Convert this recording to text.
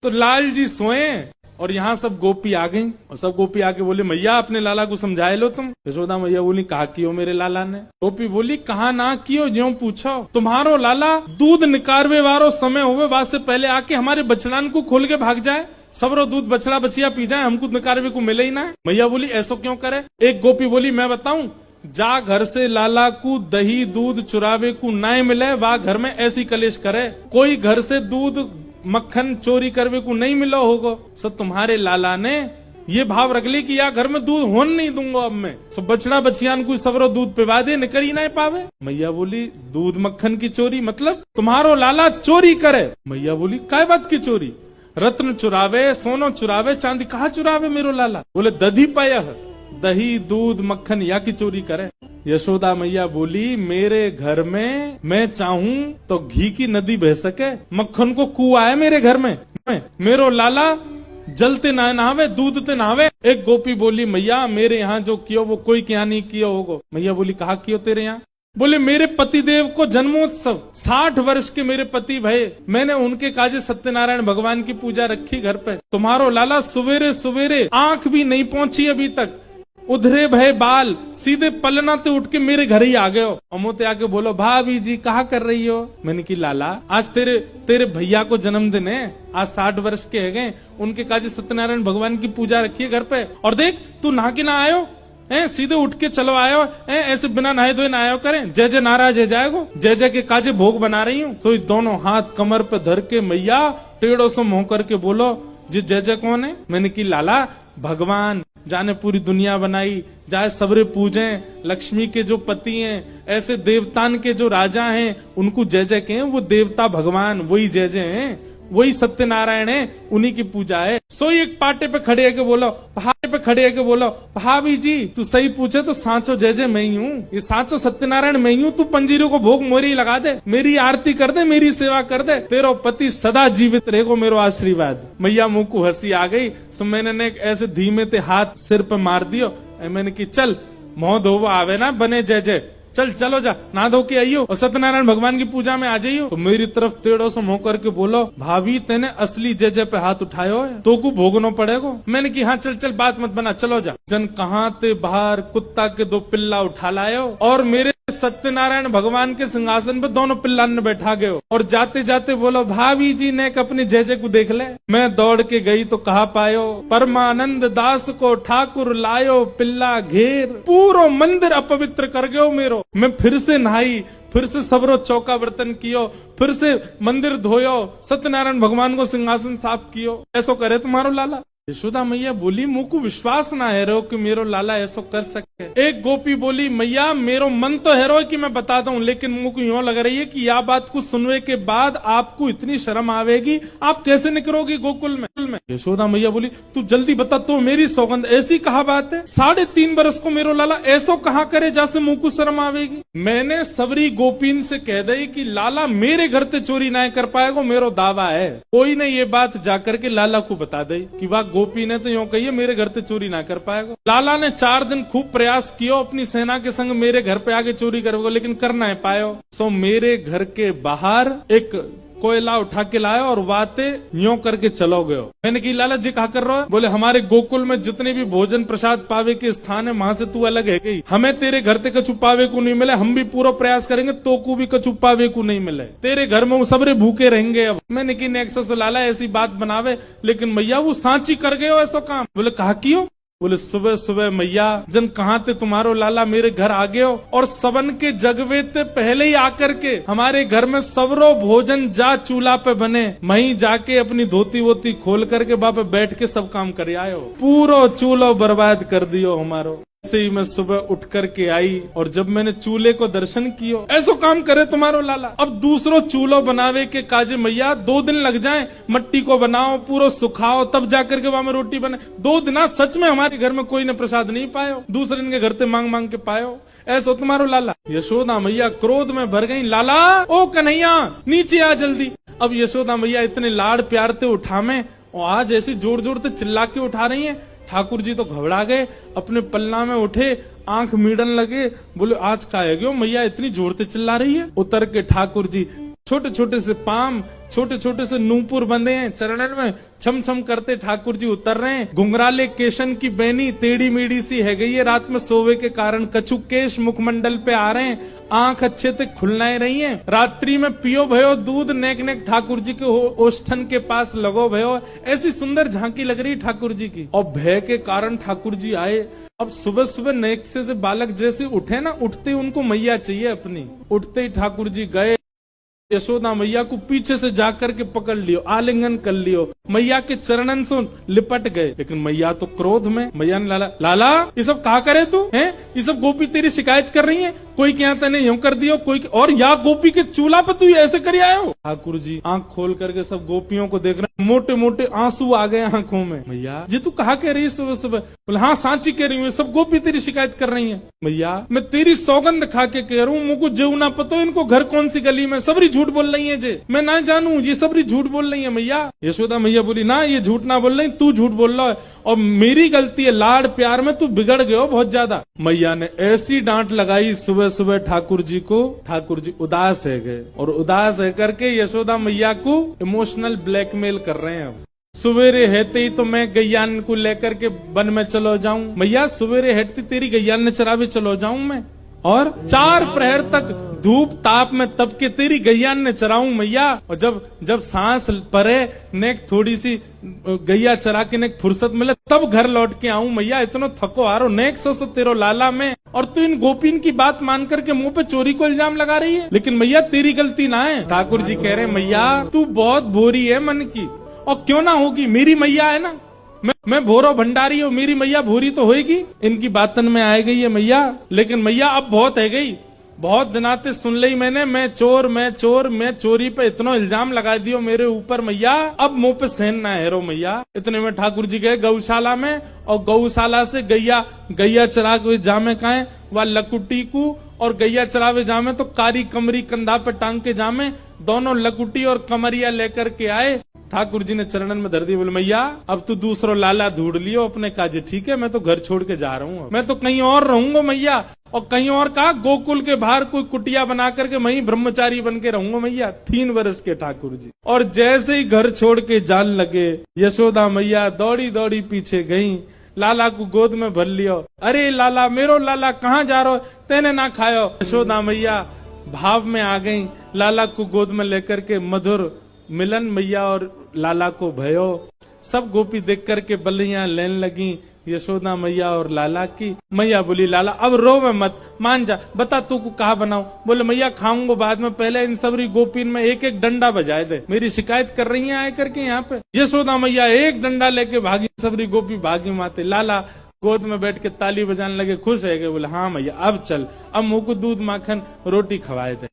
तो लाल जी सोए और यहाँ सब गोपी आ गई और सब गोपी आके बोले मैया अपने लाला को समझाए लो तुम। यशोदा मैया बोली कहा कियो मेरे लाला ने। गोपी बोली कहा ना कियो ज्यों पूछो। तुम्हारो लाला दूध निकारवे वारो समय होवे बाद से पहले आके हमारे बछड़ान को खोल के भाग जाए, सबरो दूध बछड़ा बछिया पी जाए, हमको निकारवे को मिले ही ना। मैया बोली ऐसो क्यों करे। एक गोपी बोली मैं बताऊं, जा घर से लाला को दही दूध चुरावे को ना मिले वा घर में ऐसी कलेश करे। कोई घर से दूध मक्खन चोरी करवे को नहीं मिलो होगो, सो तुम्हारे लाला ने ये भाव रख ली कि या घर में दूध होन नहीं दूंगा अब मैं, सो बछड़ा बछियान को सबरो दूध पिवा दे, निकर ही नहीं पावे। मैया बोली दूध मक्खन की चोरी मतलब तुम्हारो लाला चोरी करे। मैया बोली काय बात की चोरी। रत्न चुरावे, सोनो चुरावे, चांदी कहा चुरावे मेरो लाला। बोले दधी पाया दही दूध मक्खन या की चोरी करे। यशोदा मैया बोली मेरे घर में मैं चाहूं तो घी की नदी बह सके, मक्खन को कुआं है मेरे घर में, मेरो लाला जलते ना नहावे दूध ते नहावे। एक गोपी बोली मैया मेरे यहाँ जो कियो वो कोई क्या नहीं कियो होगो। मैया बोली कहा कियो तेरे यहाँ। बोले मेरे पति देव को जन्मोत्सव 60 वर्ष के मेरे पति भय, मैंने उनके काजे सत्यनारायण भगवान की पूजा रखी घर पे। तुम्हारो लाला सवेरे सवेरे आंख भी नहीं पहुंची अभी तक, उधरे भय बाल सीधे पलना ते उठ के मेरे घर ही आ गए हो। अमोते आके बोलो भाभी जी कहा कर रही हो। मैंने की लाला आज तेरे भैया को जन्मदिन है, आज 60 वर्ष के है गए, उनके काजे सत्यनारायण भगवान की पूजा रखी है घर पे, और देख तू नहा के ना आयो सीधे उठ के चलो आयो ऐसे बिना नहाए धोए ना आयो करें। जय जय नाराज है जाएगो, जय जय के काजे भोग बना रही हूँ। तो दोनों हाथ कमर पे धर के मैया टेढ़ों से मुंह करके बोलो जी जय जय कौन है। मैंने की लाला भगवान जाने पूरी दुनिया बनाई, जाए सबरे पूजे, लक्ष्मी के जो पति हैं, ऐसे देवतान के जो राजा हैं उनको जय जय के हैं, वो देवता भगवान वही जय जय हैं, वही सत्यनारायण है, उन्हीं की पूजा है। सो एक पाटे पे खड़े है के बोलो, पहाड़े पे खड़े है के बोलो भाभी जी तू सही पूछे तो सांचो जय जय मैं ही हूँ, ये सांचो सत्यनारायण मैं ही हूँ। तू पंजीरों को भोग मोरी लगा दे, मेरी आरती कर दे, मेरी सेवा कर दे, तेरो पति सदा जीवित रहेगो, मेरो आशीर्वाद। मैया मुंह को हंसी आ गई। सो मैंने ऐसे धीमे ते हाथ सिर पे मार दियो। मैंने की चल मोह धोवा आवे ना बने जय जय, चल चलो जा ना धो के आइयो और सत्यनारायण भगवान की पूजा में आ जाइयो। तो मेरी तरफ टेढ़ो से मुंह करके बोलो भाभी तेने असली जय जय पे हाथ उठायो है तो को भोगनो पड़ेगो। मैंने की हाँ चल चल बात मत बना चलो जा। जन कहाँ ते बाहर कुत्ता के 2 पिल्ला उठा लायो और मेरे सत्यनारायण भगवान के सिंहासन पे दोनों पिल्ला ने बैठा गए और जाते जाते बोलो भाभी जी ने अपने जय जय को देख ले। मैं दौड़ के गई तो कहा पायो परमानंद दास को ठाकुर लायो पिल्ला घेर, पूरो मंदिर अपवित्र कर गयो मेरो। मैं फिर से नहाई, फिर से सबरो चौका बर्तन कियो, फिर से मंदिर धोयो, सत्यनारायण भगवान को सिंहासन साफ कियो। ऐसो करे तुम्हारो लाला। यशोदा मैया बोली मुंह को विश्वास ना है रो कि मेरो लाला ऐसो कर सके। एक गोपी बोली मैया मेरो मन तो है रो कि मैं बताता हूँ, लेकिन मुंह को यूं लग रही है कि यह बात को सुनने के बाद आपको इतनी शर्म आवेगी, आप कैसे निकलोगी गोकुल में। यशोदा मैया बोली तू जल्दी बता तो मेरी सौगंध, ऐसी कहा बात है 3.5 बरस को मेरो लाला ऐसो कहा करे जैसे मुंह को शर्म आवेगी। मैंने सबरी गोपीन से कह दी कि लाला मेरे घर से चोरी ना कर पाएगा, मेरो दावा है। कोई ने ये बात जाकर के लाला को बता दी कि वाह गोपी ने तो यूं कही मेरे घर से चोरी ना कर पाएगा। लाला ने 4 दिन खूब प्रयास किया अपनी सेना के संग मेरे घर पे आके चोरी करेगा, लेकिन कर ना पायो। सो मेरे घर के बाहर एक कोयला उठा के लाया और वाते यूं करके चलो गयो। मैंने की लाला जी कहा कर रहा है। बोले हमारे गोकुल में जितने भी भोजन प्रसाद पावे के स्थान है वहां से तू अलग है गई, हमें तेरे घर ते कछु पावे को नहीं मिले, हम भी पूरा प्रयास करेंगे तो को भी कछु पावे को नहीं मिले, तेरे घर में वो सबरे भूखे रहेंगे। अब मैंने की नेक्सस लाला ऐसी बात बनावे, लेकिन मैया वो सांची कर गए हो ऐसा काम। बोले कहा क्यों। बोले सुबह सुबह मैया जन कहाँ थे तुम्हारो लाला मेरे घर आ गए हो और सबन के जगवे ते पहले ही आकर के हमारे घर में सबरो भोजन जा चूल्हा पे बने, वहीं जाके अपनी धोती वोती खोल करके वहां पे बैठ के सब काम कर आयो, पूरा चूल्हा बर्बाद कर दियो हमारो। ऐसे ही मैं सुबह उठ करके आई और जब मैंने चूल्हे को दर्शन कियो, ऐसो काम करे तुम्हारो लाला। अब दूसरो चूल्हो बनावे के काजे मैया 2 दिन लग जाए, मट्टी को बनाओ पूरा सुखाओ तब जाकर के वहां में रोटी बने। 2 दिन सच में हमारे घर में कोई ने प्रसाद नहीं पायो, दूसरे दिन के घर से मांग मांग के पायो, ऐसो तुम्हारो लाला। यशोदा मैया क्रोध में भर गई, लाला ओ कन्हैया नीचे आ जल्दी। अब यशोदा मैया इतने लाड़ प्यार से उठावे और आज ऐसी जोर जोर से चिल्ला के उठा रही है। ठाकुर जी तो घबरा गए, अपने पल्ला में उठे, आंख मीड़न लगे, बोले आज का है गयो मैया इतनी जोर से चिल्ला रही है। उतर के ठाकुर जी छोटे छोटे से पाम, छोटे छोटे से नूपुर बंधे हैं चरणन में, छम छम करते ठाकुर जी उतर रहे हैं। घुंघराले केशन की बैनी टेढ़ी मेढ़ी सी है गई है रात में सोवे के कारण, कछु केश मुखमंडल पे आ रहे हैं, आंख अच्छे से खुलना रही है। रात्रि में पियो भयो दूध, नेक नेक ठाकुर जी के ओष्ठन के पास लगो भयो। ऐसी सुंदर झांकी लग रही ठाकुर जी की। और भय के कारण ठाकुर जी आए। अब सुबह सुबह नेक से बालक जैसे उठे ना, उठते ही उनको मैया चाहिए अपनी। उठते ही ठाकुर जी गए, यशोदा मैया को पीछे से जाकर के पकड़ लियो, आलिंगन कर लियो, मैया के चरणन से लिपट गए। लेकिन मैया तो क्रोध में, मैया ने लाला ये सब कहा करे तू है, ये सब गोपी तेरी शिकायत कर रही है, कोई क्या तने यूं कर दियो, कोई और या गोपी के चूल्हा पे तू ऐसे कर आए हो। ठाकुर जी आंख खोल करके सब गोपियों को देख रहे, मोटे मोटे आंसू आ गए आंखों में। मैया जी तू कहा कह रही सुबह सुबह? बोले हाँ सांची कह रही हूँ, सब गोपी तेरी शिकायत कर रही है। मैया मैं तेरी सौगंध खा के कह रहा हूँ, मुझको जेऊ ना पता इनको घर कौन सी गली में, सबरी झूठ बोल रही है जे, मैं ना जानू ये सबरी झूठ बोल रही है। मैया यशोदा मैया बोली ना ये झूठ ना बोल रही, तू झूठ बोल रहा है और मेरी गलती है, लाड प्यार में तू बिगड़ गए हो बहुत ज्यादा। मैया ने ऐसी डांट लगाई सुबह सुबह ठाकुर जी को, ठाकुर जी उदास है गए और उदास है करके यशोदा मैया को इमोशनल ब्लैकमेल कर रहे हैं। अब सवेरे हेते ही तो मैं गैयान को लेकर के वन में चलो जाऊं। मैया सवेरे हेटती तेरी गैयान ने चरावे चलो जाऊं मैं, और 4 प्रहर तक धूप ताप में तब के तेरी गैयान ने चराऊं मैया। और जब सांस परे नेक थोड़ी सी गैया चरा के नेक फुर्सत मिले तब घर लौट के आऊं मैया, इतना थको आ रहा नेक सो तेरो लाला में, और तू इन गोपीन की बात मान करके मुंह पे चोरी को इल्जाम लगा रही है। लेकिन मैया तेरी गलती ना है। ठाकुर जी कह रहे मैया तू बहुत भोरी है मन की, और क्यों ना होगी, मेरी मैया है ना, मैं भोरो भंडारी हूँ, मेरी मैया भोरी तो होगी। इनकी बातन में आ गई है मैया, लेकिन मैया अब बहुत है गई, बहुत दिनाते सुन ली मैंने, मैं चोर मैं चोर, मैं चोरी पे इतना इल्जाम लगा दियो मेरे ऊपर मैया, अब मुंह पे सहन ना है रो मैया। इतने में ठाकुर जी गए गौशाला में, और गौशाला से गैया चरा के जामे काए वह लकुटी को, और गैया चरावे जामे तो कारी कमरी कंधा पे टांग के जामे, दोनों लकुटी और कमरिया लेकर के आए। ठाकुर जी ने चरणन में धर दी, बोले मैया अब तू दूसरो लाला ढूंढ लियो अपने काजे, ठीक है मैं तो घर छोड़ के जा रहा हूँ, मैं तो कहीं और रहूंगा मैया, और कहीं और कहा गोकुल के बाहर कोई कुटिया बना करके वहीं ब्रह्मचारी बन के रहूंगा मैया। 3 वर्ष के ठाकुर जी, और जैसे ही घर छोड़ के जान लगे यशोदा मैया दौड़ी दौड़ी पीछे गई, लाला को गोद में भर लियो, अरे लाला मेरो लाला कहाँ जा रहो, तेने ना खायो। यशोदा मैया भाव में आ गई, लाला को गोद में लेकर के मधुर मिलन मैया और लाला को भयो। सब गोपी देख करके बल्लियां लेने लगी यशोदा मैया और लाला की। मैया बोली लाला अब रोवे मत, मान जा, बता तू को कहा बनाऊं। बोले मैया खाऊंगा बाद में, पहले इन सबरी गोपीन में एक एक डंडा बजाए दे, मेरी शिकायत कर रही है आए करके यहाँ पे। यशोदा मैया एक डंडा लेके भागी, सबरी गोपी भागी माते, लाला गोद में बैठ के ताली बजाने लगे, खुश है गए। बोले हाँ मैया अब चल, अब मुँह को दूध माखन रोटी खवाए दे।